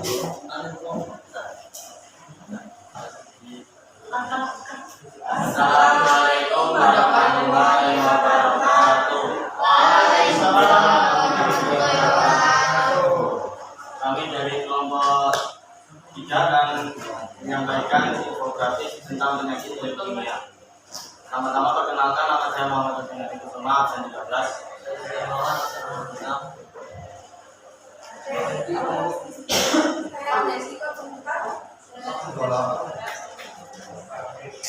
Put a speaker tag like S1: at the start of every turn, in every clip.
S1: Assalamualaikum warahmatullahi wabarakatuh. Waalaikumsalam warahmatullahi wabarakatuh. Kami dari kelompok 3 akan menyampaikan infografis tentang penyakit leukemia. Pertama-tama perkenalkan, nama saya Muhammad Abdul Kusuma, absen 13.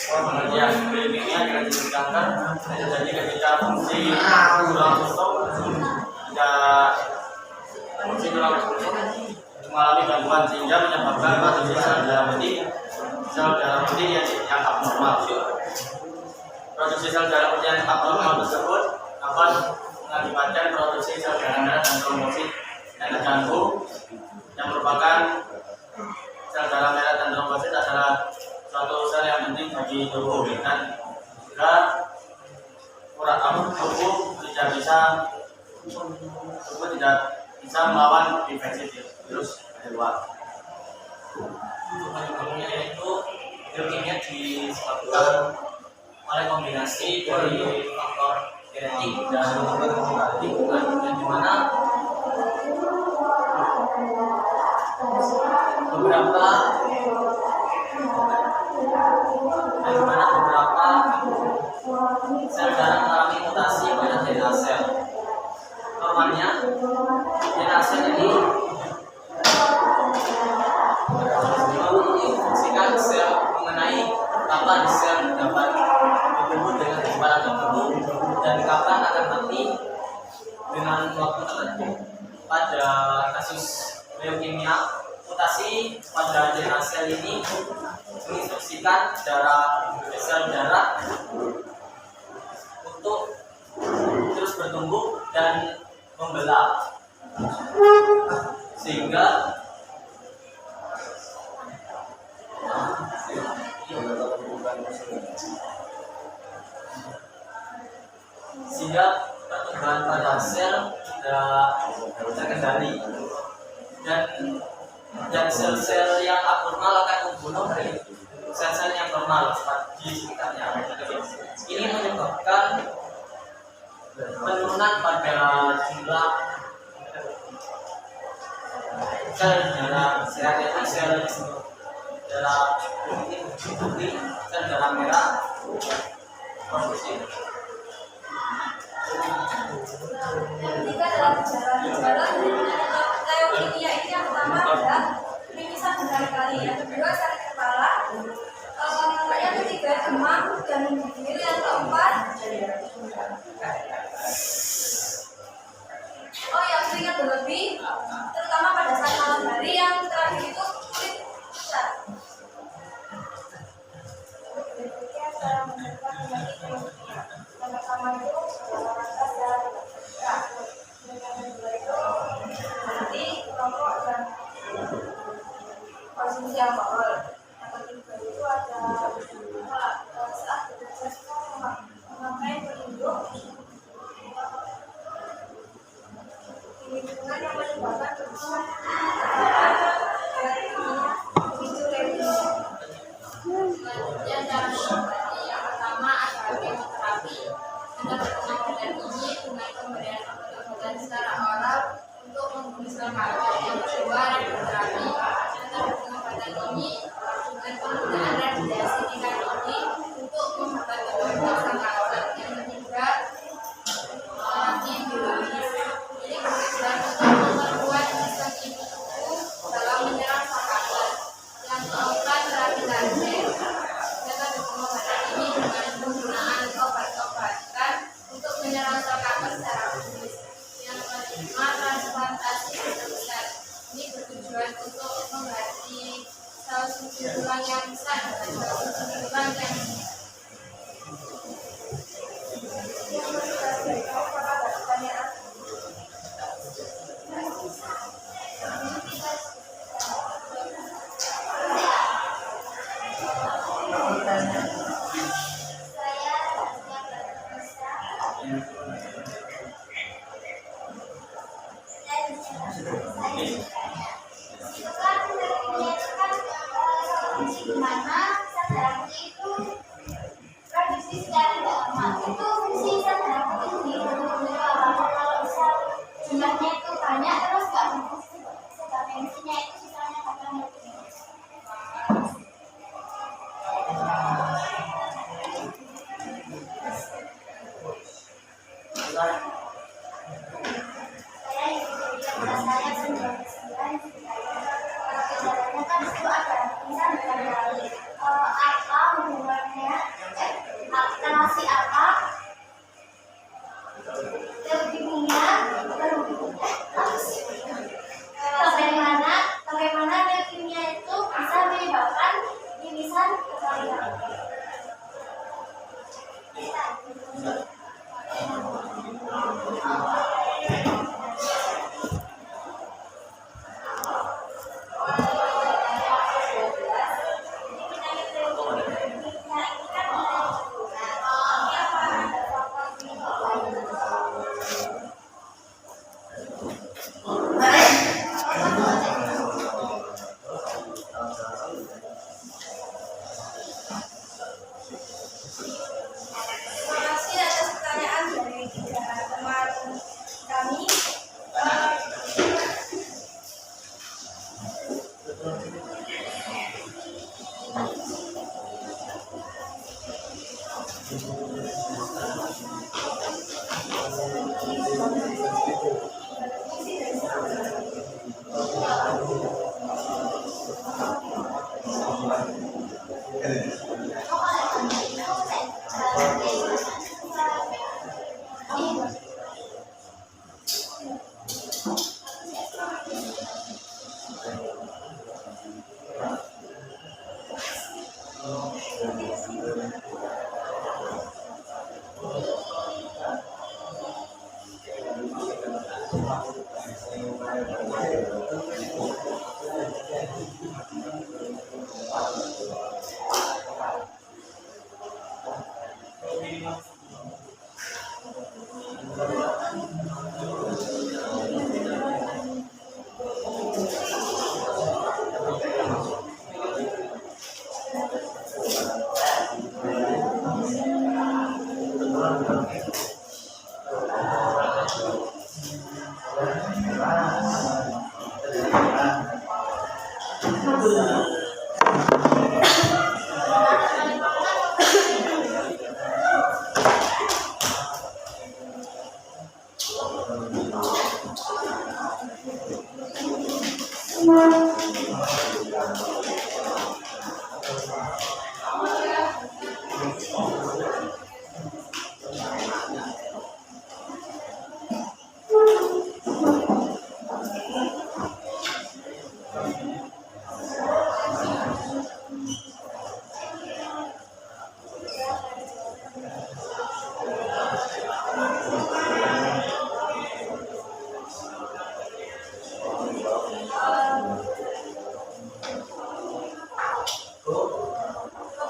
S1: Pengertian leukemia jenis kanker terjadi ketika fungsi tulang rusuk mengalami gangguan sehingga menyebabkan produksi sel darah putih yang abnormal. Produksi sel darah putih yang abnormal tersebut dapat mengakibatkan produksi sel darah merah dan trombosit yang terganggu, yang merupakan sel darah merah dan trombosit adalah suatu sel yang penting bagi tubuh, dan jika kurang tubuh tidak bisa melawan infeksi virus dari luar. Yaitu leukemia disebabkan oleh kombinasi dari faktor genetik dan lingkungan, yang dimana beberapa sel darah mengalami mutasi pada DNA sel. Normalnya DNA sel ini memfungsikan sel mengenai kapan sel dapat bertumbuh dengan kecepatan tertentu dan kapan akan mati dengan waktu tertentu. Pada kasus leukemia, mutasi pada DNA sel ini menginstruksikan sel darah untuk terus bertumbuh dan membelah, sehingga pertumbuhan pada sel tidak terkendali, dan sel-sel yang abnormal akan membunuh dari sel-sel yang normal di sekitarnya. Ini menyebabkan penurunan pada jumlah sel darah putih, sel darah merah, trombosit.
S2: Jika dalam gejala leukemia ini yang pertama adalah mimisan berkali-kali, yang kedua sakit kepala, yang ketiga demam dan menggigil, yang keempat yang keringat berlebih, terutama pada saat malam hari, yang terakhir itu kulit pucat. Cara mencegah penyakit leukemia. Yang pertama itu olahraga dan yang kedua itu nanti rokok dan konsumsi alkohol. Yang ketiga itu ada saat bekerja memakai pelindung di lingkungan yang menyebabkan pertumbuhan pemicu leukemia. Selanjutnya cara mengobati, yang pertama adalah kemoterapi. Dengan pengobatan ini dengan pemberian obat-obatan secara oral untuk membunuh sel kanker. Yang kedua radioterapi. Dengan pengobatan ini dengan penggunaan radiasi tingkat tinggi untuk membantu sel kanker. Yang ketiga terapi biologis. Ini bertujuan untuk memperkuat sistem imun tubuh dalam menyerang sel kanker. Yang keempat terapi laser. Dengan pengobatan ini dengan penggunaan obat-obatan untuk menyerang sel kanker secara khusus. Yang kelima transplantasi sel. Ini bertujuan untuk mengganti sel susun tulang yang rusak dengan sel susun tulang yang
S3: ayat 99 gejalanya kan itu ada tulisan dari apa hubungannya relasi apa bagaimana leukemia itu bisa menyebabkan irisan kekalian.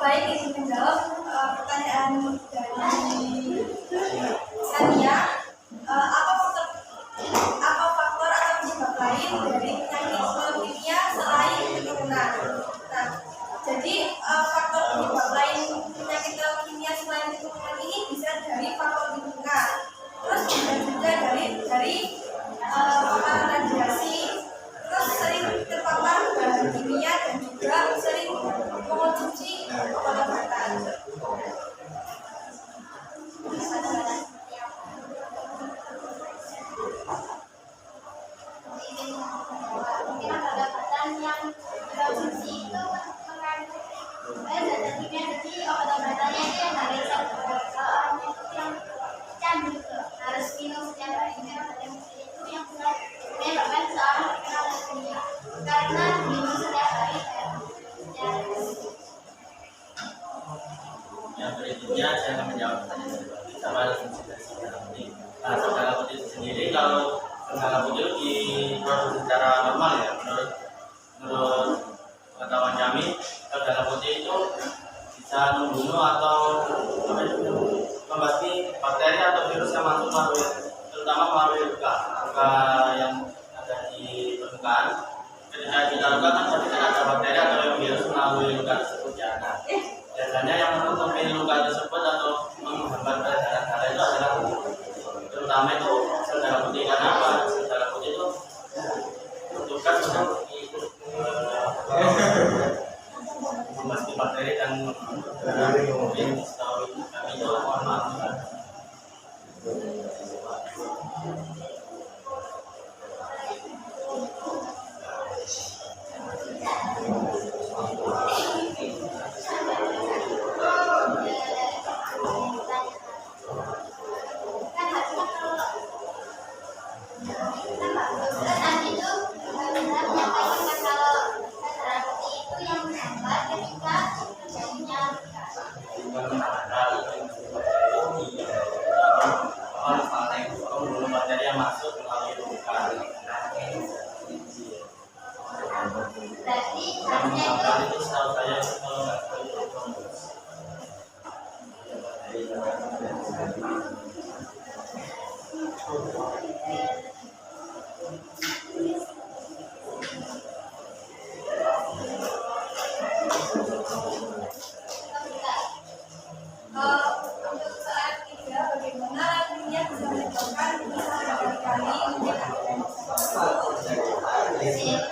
S2: Baik, izin menjawab pertanyaan dari Sania. Apa faktor atau penyebab lain dari penyakit leukemia selain keturunan? Nah, jadi faktor penyebab lain penyakit leukemia selain keturunan ini bisa dari faktor lingkungan, terus bisa juga dari paparan radiasi, terus sering terpapar bahan kimia dan juga sering mengonsumsi obat-obatan.
S3: Mungkin obat-obatan yang konsumsi itu mengandung zat kimia, jadi obat-obatannya itu yang harus yang candu itu harus minum setiap harinya. Itu yang menyebabkan seorang terkena leukemia karena minum setiap hari
S1: Yang berikutnya saya akan menjawab pertanyaan sama fungsi darah putih. Nah, darah putih itu sendiri, kalau darah putih diproduksi secara normal ya, menurut pengetahuan kami, darah putih itu bisa membunuh atau membasmi bakteri atau virus yang masuk melalui, terutama melalui luka yang ada di permukaan. Ketika kita luka kan pasti ada bakteri atau virus melalui luka tersebut ya. Nah, biasanya yang menutupi luka tersebut atau menghambat darah itu adalah terutama itu sel darah putih. Karena apa? Sel darah putih itu bertugas untuk membasmi bakteri dan mungkin setahu kami itu mohon maaf. Menghafal itu setahu saya itu kalau nggak salah itu
S2: 12. Untuk saat 3, bagaimana lagunya bisa menyebabkan bisa berkali-kali menjadi
S3: yang menyebabkan adalah tulisan sama teorinya itu.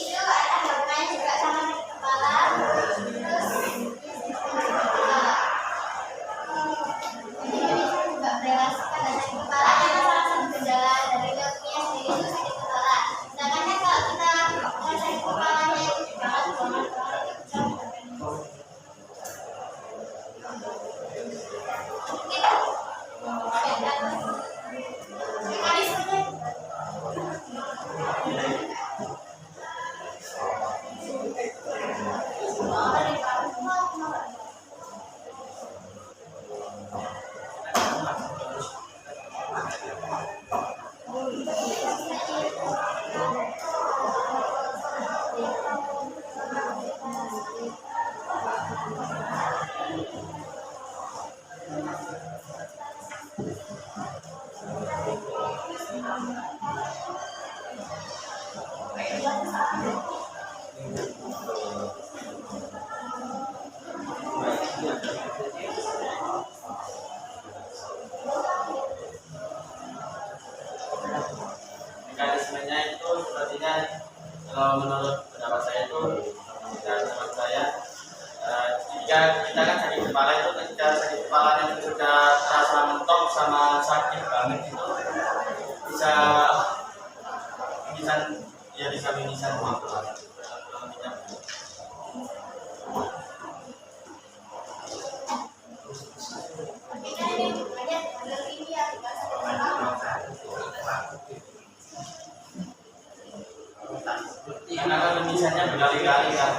S3: Itu ada hubungannya juga sama di kepala, terus juga berelasikan dengan kepala karena salah satu gejala dari leukemia sendiri itu sakit kepala. Sedangkan kalau kita sakit kepalanya itu banget
S1: mekanismenya itu sepertinya kalau menurut pendapat saya itu dan teman saya jika kita kan sakit kepala itu ketika sakit kepalanya itu sudah terasa mentok sama sakit banget itu bisa mimisan waktu karena kan mimisannya berkali-kali kan.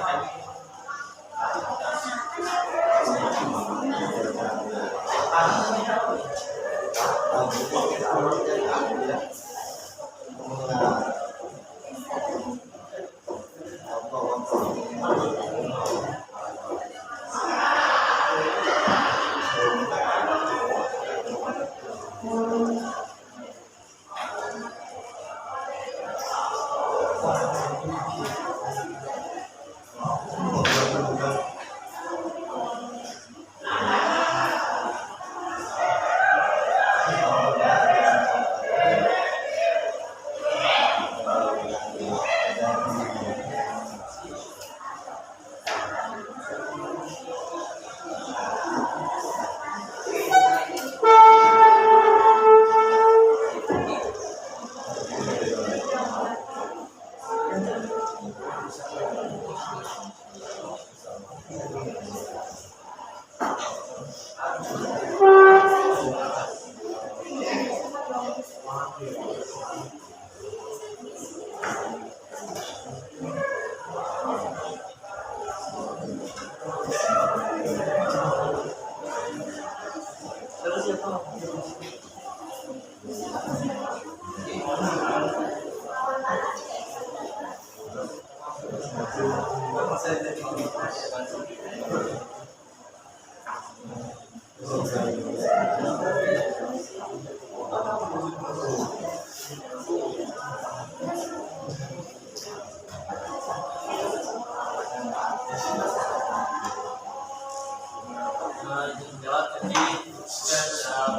S1: menjawab jadi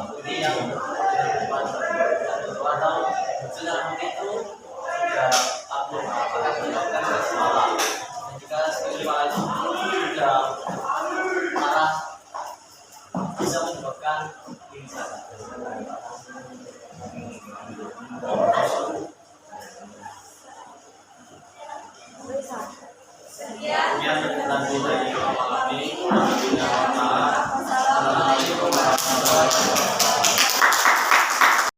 S1: budi yang atau sudah begitu sudah upload apakah menyebabkan masalah jika kelima itu sudah parah bisa menyebabkan pingsan. Sekian tadi dari kami. Assalamualaikum warahmatullahi wabarakatuh.